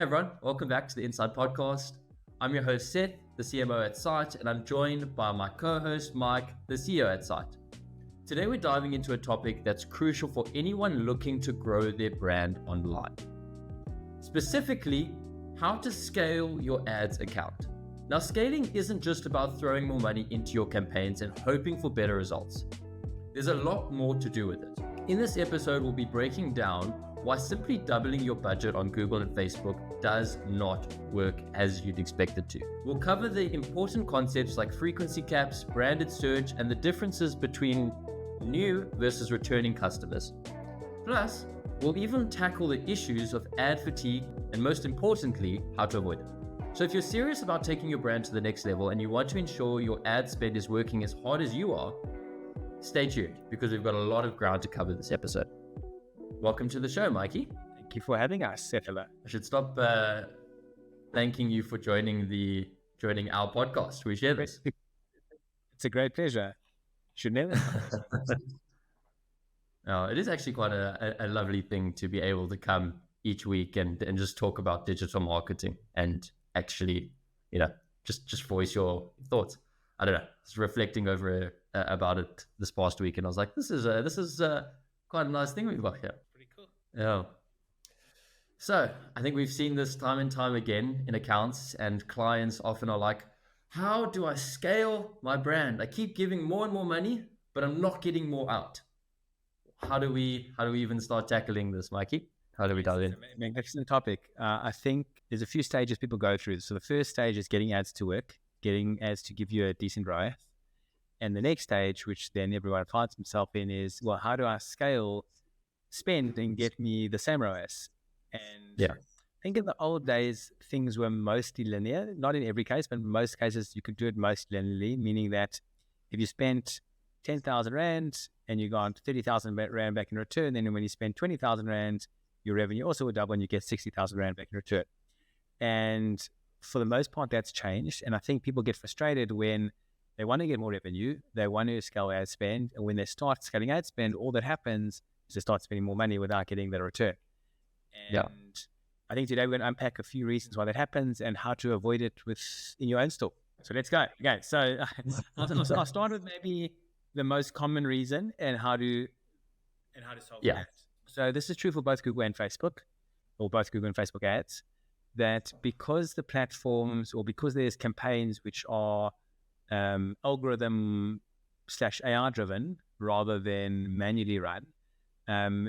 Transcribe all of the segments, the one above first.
Everyone, welcome back to the InSyte Podcast. I'm your host, Seth, the CMO at Syte, and I'm joined by my co-host, Mike, the CEO at Syte. Today, we're diving into a topic that's crucial for anyone looking to grow their brand online. Specifically, how to scale your ads account. Now, scaling isn't just about throwing more money into your campaigns and hoping for better results. There's a lot more to do with it. In this episode, we'll be breaking down why simply doubling your budget on Google and Facebook does not work as you'd expect it to. We'll cover the important concepts like frequency caps, branded search, and the differences between new versus returning customers. Plus, we'll even tackle the issues of ad fatigue and, most importantly, how to avoid it. So if you're serious about taking your brand to the next level and you want to ensure your ad spend is working as hard as you are, stay tuned because we've got a lot of ground to cover this episode. Welcome to the show, Mikey. Thank you for having us, Seth. I should stop thanking you for joining our podcast. We share this. It's a great pleasure. Should never. No, it is actually quite a lovely thing to be able to come each week and just talk about digital marketing and actually, just voice your thoughts. I don't know. I was reflecting over about it this past week, and I was like, this is quite a nice thing we've got here. Pretty cool. Yeah. So I think we've seen this time and time again in accounts, and clients often are like, how do I scale my brand? I keep giving more and more money, but I'm not getting more out. How do we even start tackling this, Mikey? How do we dive in? Magnificent topic. I think there's a few stages people go through. So the first stage is getting ads to work, getting ads to give you a decent ROAS. And the next stage, which then everyone finds himself in, is, well, how do I scale spend and get me the same ROAS? And I think in the old days, things were mostly linear. Not in every case, but in most cases, you could do it most linearly, meaning that if you spent 10,000 Rand and you got 30,000 Rand back in return, then when you spend 20,000 Rand, your revenue also would double and you get 60,000 Rand back in return. And for the most part, that's changed. And I think people get frustrated when they want to get more revenue, they want to scale ad spend, and when they start scaling ad spend, all that happens is they start spending more money without getting the return. And I think today we're going to unpack a few reasons why that happens and how to avoid it in your own store. So let's go. Okay, so I'll start with maybe the most common reason and how to solve that. So this is true for both Google and Facebook, or both Google and Facebook ads, that because the platforms or because there's campaigns which are algorithm/AI driven rather than manually run,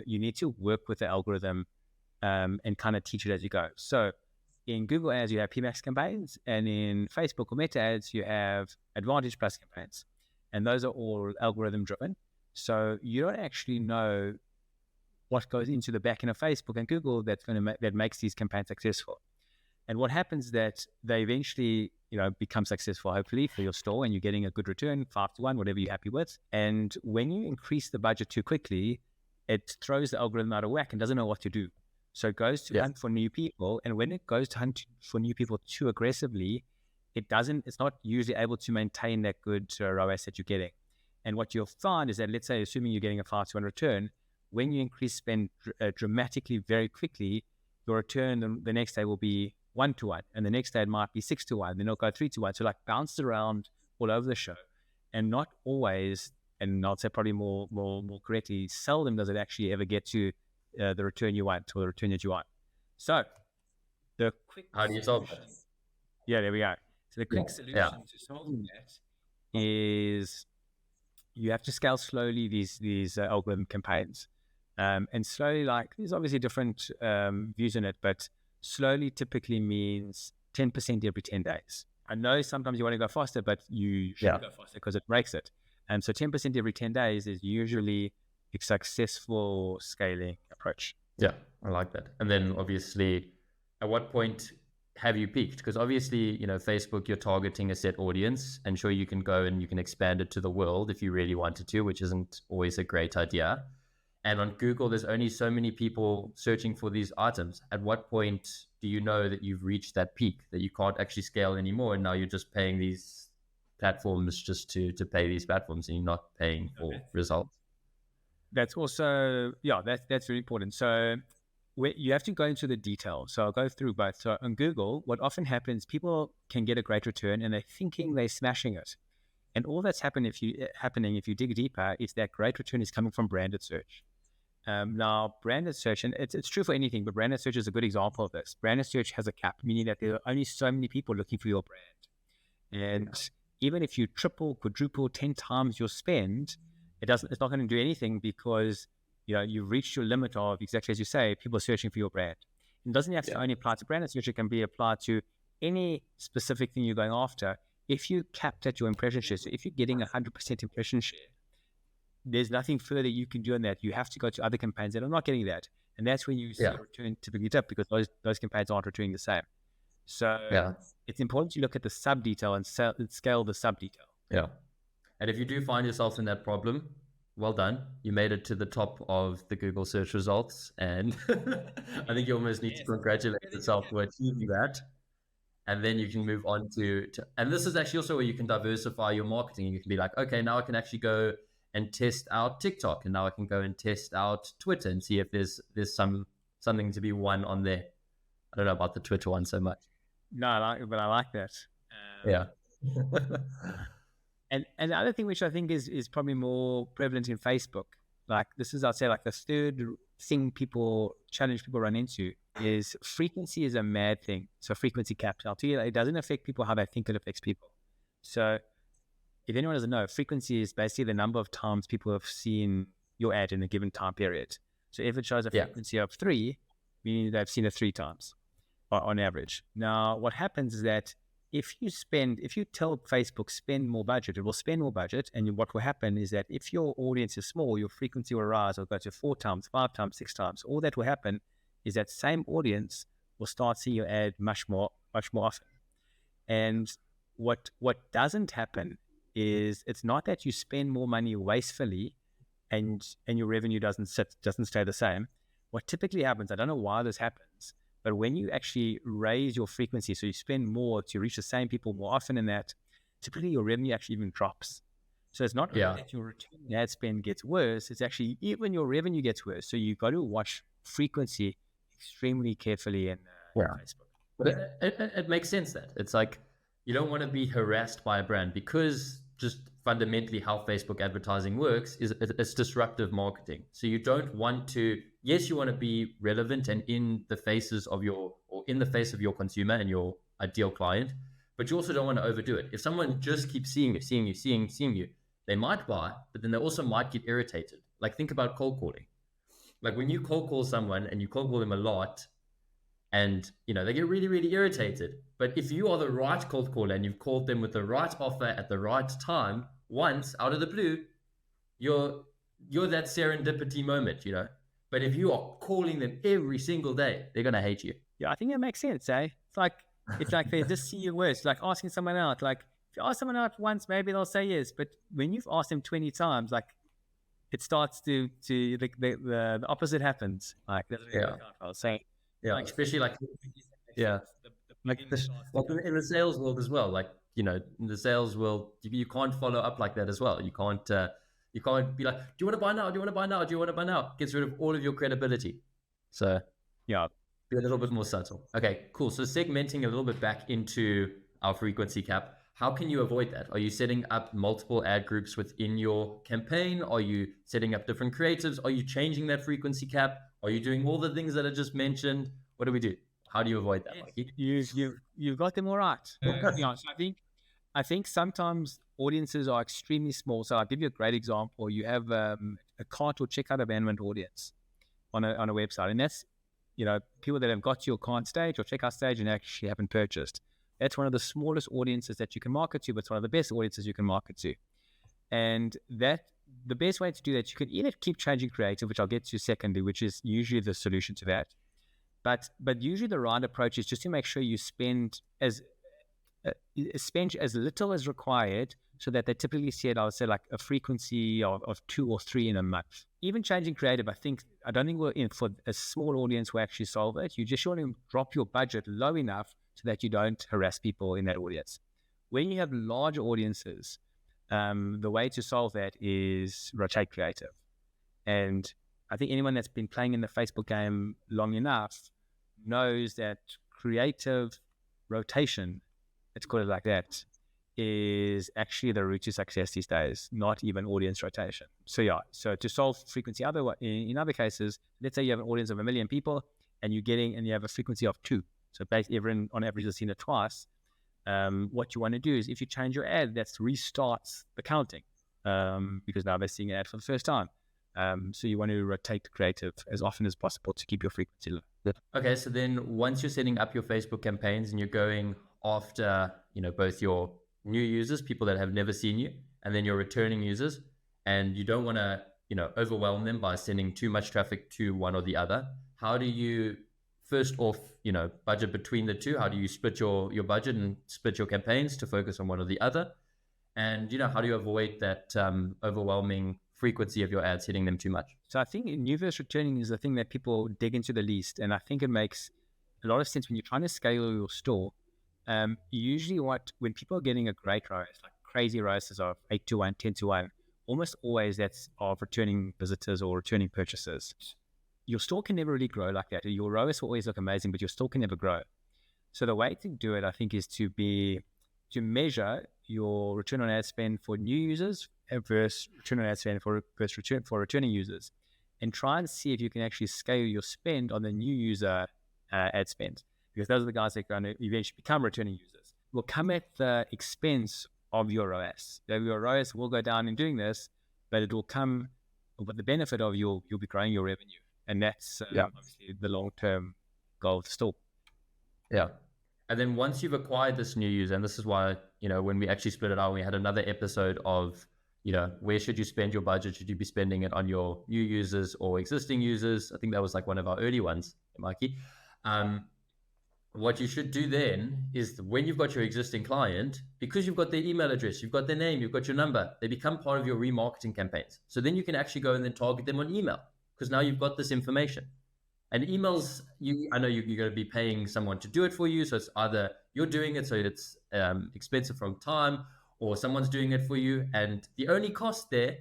you need to work with the algorithm and kind of teach it as you go. So in Google ads, you have PMax campaigns, and in Facebook or Meta ads, you have Advantage Plus campaigns. And those are all algorithm driven. So you don't actually know what goes into the back end of Facebook and Google that makes these campaigns successful. And what happens is that they eventually, become successful, hopefully, for your store, and you're getting a good return, 5-1, whatever you're happy with. And when you increase the budget too quickly, it throws the algorithm out of whack and doesn't know what to do. So it goes to hunt for new people. And when it goes to hunt for new people too aggressively, it's not usually able to maintain that good ROAS that you're getting. And what you'll find is that, let's say, assuming you're getting a 5-1 return, when you increase spend dramatically very quickly, your return the next day will be 1-1, and the next day it might be 6-1, then it'll go 3-1. So bounce around all over the show, and not always, and I'll say probably more correctly, seldom does it actually ever get to the return you want or the return that you want. So the quick how do you solve that? Yeah, there we go. So the quick solution to solving that is you have to scale slowly these algorithm campaigns, and slowly, there's obviously different views in it, but slowly typically means 10% every 10 days. I know sometimes you want to go faster, but you should go faster because it breaks it. And so 10% every 10 days is usually a successful scaling approach. Yeah, I like that. And then obviously, at what point have you peaked? Because obviously, Facebook, you're targeting a set audience, and sure, you can go and you can expand it to the world if you really wanted to, which isn't always a great idea. And on Google, there's only so many people searching for these items. At what point do you know that you've reached that peak, that you can't actually scale anymore, and now you're just paying these platforms just to pay these platforms, and you're not paying for results? That's also, that's really important. So where you have to go into the detail. So I'll go through both. So on Google, what often happens, people can get a great return and they're thinking they're smashing it. And all that's happening if you dig deeper is that great return is coming from branded search. Now, branded search, and it's true for anything, but branded search is a good example of this. Branded search has a cap, meaning that there are only so many people looking for your brand. And even if you triple, quadruple, 10 times your spend, it's not going to do anything because you've reached your limit of, exactly as you say, people are searching for your brand. It doesn't have to only apply to branded search. It can be applied to any specific thing you're going after. If you capped at your impression share, so if you're getting 100% impression share, there's nothing further you can do on that. You have to go to other campaigns that are not getting that. And that's when you see a return typically dip, because those campaigns aren't returning the same. So it's important to look at the sub detail and scale the sub detail. Yeah. And if you do find yourself in that problem, well done. You made it to the top of the Google search results. And I think you almost need to congratulate yourself for achieving that. And then you can move on to, and this is actually also where you can diversify your marketing. You can be like, okay, now I can actually go and test out TikTok, and now I can go and test out Twitter and see if there's something to be won on there. I don't know about the Twitter one so much. No, but I like that. Yeah. And the other thing which I think is probably more prevalent in Facebook, like this is, I'd say, like the third thing challenge people run into is frequency is a mad thing. So frequency caps. I'll tell you, it doesn't affect people how they think it affects people. So if anyone doesn't know, frequency is basically the number of times people have seen your ad in a given time period. So if it shows a frequency of 3, meaning they've seen it 3 times on average. Now, what happens is that if you tell Facebook spend more budget, it will spend more budget. And what will happen is that if your audience is small, your frequency will rise or go to 4 times, 5 times, 6 times. All that will happen is that same audience will start seeing your ad much more often. And what doesn't happen is it's not that you spend more money wastefully and your revenue doesn't stay the same. What typically happens, I don't know why this happens, but when you actually raise your frequency, so you spend more to reach the same people more often than that, typically your revenue actually even drops. So it's not only that your return on ad spend gets worse, it's actually even your revenue gets worse. So you've got to watch frequency extremely carefully in Facebook. But it makes sense that it's like you don't want to be harassed by a brand, because just fundamentally how Facebook advertising works is it's disruptive marketing. So you don't want to, yes, you want to be relevant and in the face of your consumer and your ideal client, but you also don't want to overdo it. If someone just keeps seeing you, they might buy, but then they also might get irritated. Like think about cold calling. Like when you cold call someone and you cold call them a lot, and they get really, really irritated. But if you are the right cold caller and you've called them with the right offer at the right time, once out of the blue, you're that serendipity moment, But if you are calling them every single day, they're gonna hate you. Yeah, I think that makes sense, eh? It's like they just see you worse. It's like asking someone out. Like if you ask someone out once, maybe they'll say yes. But when you've asked them 20 times, like it starts to the opposite happens. Like that's what I was saying. Yeah, like, especially like in the sales world as well. Like in the sales world, you can't follow up like that as well. You can't be like, do you want to buy now? Do you want to buy now? Do you want to buy now? Gets rid of all of your credibility. So be a little bit more subtle. Okay, cool. So segmenting a little bit back into our frequency cap. How can you avoid that? Are you setting up multiple ad groups within your campaign? Are you setting up different creatives? Are you changing that frequency cap? Are you doing all the things that I just mentioned? What do we do? How do you avoid that, Mikey? You've got them all right. So I think sometimes audiences are extremely small. So I'll give you a great example. You have a cart or checkout abandonment audience on a website, and that's people that have got to your cart stage or checkout stage and actually haven't purchased. That's one of the smallest audiences that you can market to, but it's one of the best audiences you can market to. And the best way to do that, you can either keep changing creative, which I'll get to secondly, which is usually the solution to that. But usually the right approach is just to make sure you spend as little as required, so that they typically see it, I would say, like a frequency of 2 or 3 in a month. Even changing creative, I don't think we're in for a small audience will actually solve it. You just want to drop your budget low enough so that you don't harass people in that audience. When you have larger audiences, the way to solve that is rotate creative. And I think anyone that's been playing in the Facebook game long enough knows that creative rotation, let's call it like that, is actually the route to success these days, not even audience rotation. So to solve frequency in other cases, let's say you have an audience of 1 million people and you have a frequency of 2. So basically everyone on average has seen it twice. What you want to do is if you change your ad, that restarts the counting because now they're seeing an ad for the first time. So you want to rotate the creative as often as possible to keep your frequency low. Okay, so then once you're setting up your Facebook campaigns and you're going after, both your new users, people that have never seen you, and then your returning users, and you don't want to, overwhelm them by sending too much traffic to one or the other, how do you first off, budget between the two? How do you split your budget and split your campaigns to focus on one or the other? And, how do you avoid that overwhelming frequency of your ads hitting them too much? So I think new versus returning is the thing that people dig into the least. And I think it makes a lot of sense when you're trying to scale your store. Usually when people are getting a great ROAS, like crazy ROASes of 8 to 1, 10 to 1, almost always that's of returning visitors or returning purchases. Your store can never really grow like that. Your ROAS will always look amazing, but your store can never grow. So the way to do it, I think, is to measure your return on ad spend for new users versus return on ad spend for returning users, and try and see if you can actually scale your spend on the new user ad spend, because those are the guys that are going to eventually become returning users. It will come at the expense of your ROAS. So your ROAS will go down in doing this, but it will come with the benefit of you'll be growing your revenue, and that's obviously the long-term goal of the store. Yeah. And then once you've acquired this new user, and this is why, when we actually split it out, we had another episode of, where should you spend your budget? Should you be spending it on your new users or existing users? I think that was like one of our early ones, Mikey. What you should do then is when you've got your existing client, because you've got their email address, you've got their name, you've got your number, they become part of your remarketing campaigns. So then you can actually go and then target them on email because now you've got this information. And emails, I know you're going to be paying someone to do it for you. So it's either you're doing it, so it's expensive from time, or someone's doing it for you. And the only cost there,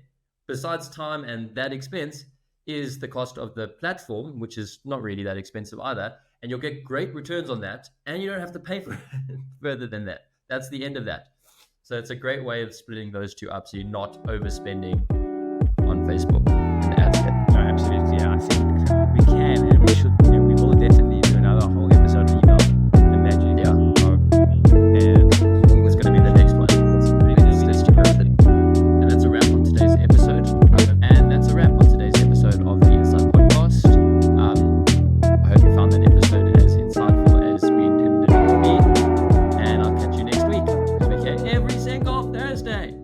besides time and that expense, is the cost of the platform, which is not really that expensive either. And you'll get great returns on that. And you don't have to pay for it further than that. That's the end of that. So it's a great way of splitting those two up so you're not overspending on Facebook and ad spend. No, absolutely. Yeah, I think we can and we should, and we will definitely do another whole episode of email. Imagine. Yeah. And it's going to be the next one. Let's check out it. And that's a wrap on today's episode. And that's a wrap on today's episode of the InSyte Podcast. I hope you found that episode as insightful as we intended it to be. And I'll catch you next week because we're here every single Thursday.